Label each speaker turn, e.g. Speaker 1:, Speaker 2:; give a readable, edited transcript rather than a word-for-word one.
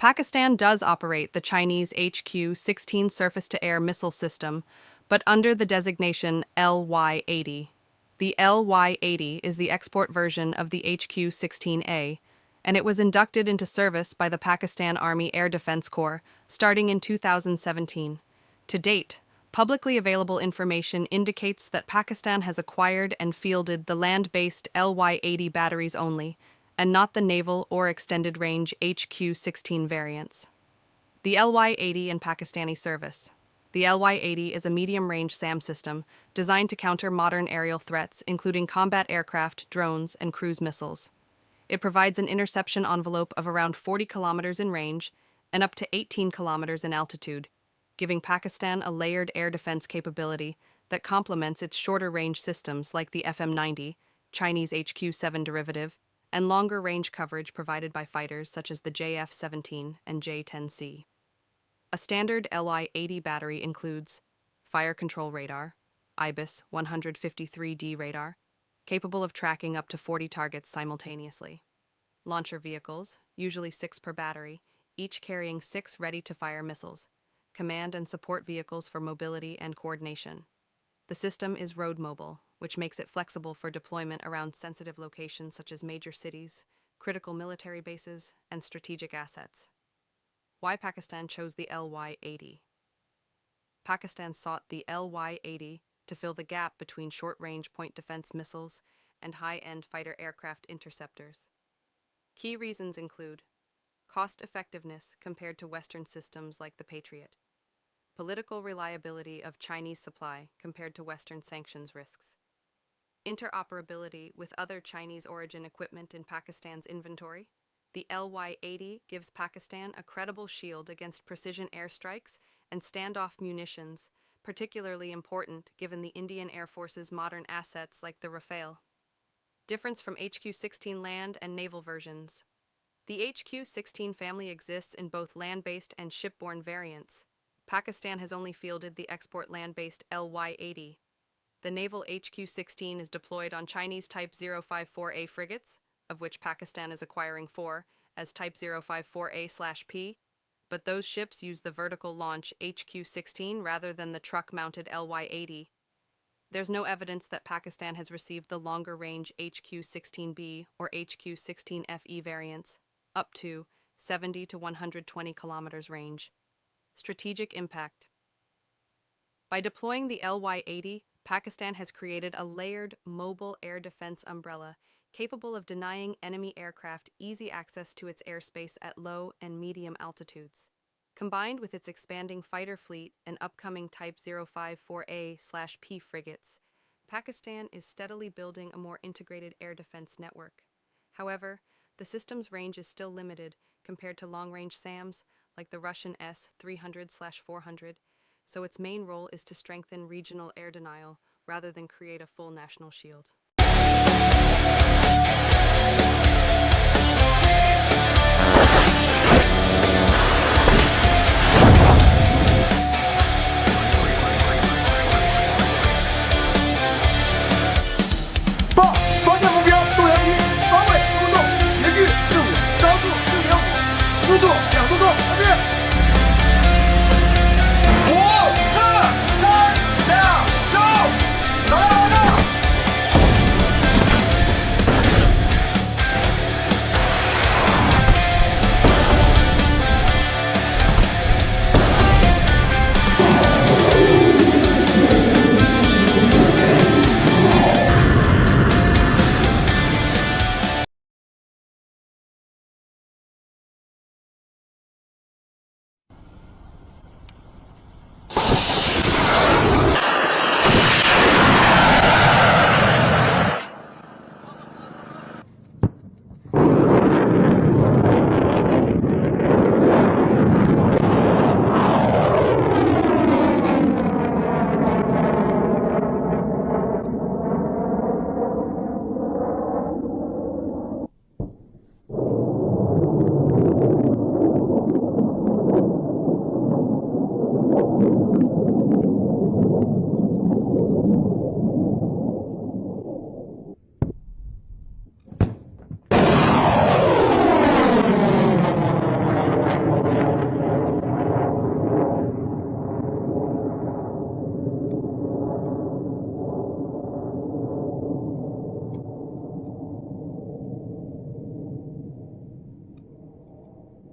Speaker 1: Pakistan does operate the Chinese HQ-16 surface-to-air missile system, but under the designation LY-80. The LY-80 is the export version of the HQ-16A, and it was inducted into service by the Pakistan Army Air Defense Corps starting in 2017. To date, publicly available information indicates that Pakistan has acquired and fielded the land-based LY-80 batteries only, and not the naval or extended-range HQ-16 variants. The LY-80 in Pakistani service. The LY-80 is a medium-range SAM system designed to counter modern aerial threats, including combat aircraft, drones, and cruise missiles. It provides an interception envelope of around 40 kilometers in range and up to 18 kilometers in altitude, giving Pakistan a layered air defense capability that complements its shorter-range systems like the FM-90, Chinese HQ-7 derivative, and longer-range coverage provided by fighters such as the JF-17 and J-10C. A standard LY-80 battery includes fire control radar, IBIS 153D radar, capable of tracking up to 40 targets simultaneously. Launcher vehicles, usually 6 per battery, each carrying 6 ready-to-fire missiles. Command and support vehicles for mobility and coordination. The system is road mobile, which makes it flexible for deployment around sensitive locations such as major cities, critical military bases, and strategic assets. Why Pakistan chose the LY-80? Pakistan sought the LY-80 to fill the gap between short-range point defense missiles and high-end fighter aircraft interceptors. Key reasons include cost-effectiveness compared to Western systems like the Patriot, political reliability of Chinese supply compared to Western sanctions risks, interoperability with other Chinese-origin equipment in Pakistan's inventory. The LY-80 gives Pakistan a credible shield against precision airstrikes and standoff munitions, particularly important given the Indian Air Force's modern assets like the Rafale. Difference from HQ-16 land and naval versions. The HQ-16 family exists in both land-based and shipborne variants. Pakistan has only fielded the export land-based LY-80. The naval HQ-16 is deployed on Chinese Type 054A frigates, of which Pakistan is acquiring 4 as Type 054A/P, but those ships use the vertical launch HQ-16 rather than the truck-mounted LY-80. There's no evidence that Pakistan has received the longer-range HQ-16B or HQ-16FE variants, up to 70 to 120 kilometers range. Strategic impact. By deploying the LY-80, Pakistan has created a layered, mobile air defense umbrella capable of denying enemy aircraft easy access to its airspace at low and medium altitudes. Combined with its expanding fighter fleet and upcoming Type 054A/P frigates, Pakistan is steadily building a more integrated air defense network. However, the system's range is still limited compared to long-range SAMs like the Russian S-300/400, so its main role is to strengthen regional air denial rather than create a full national shield.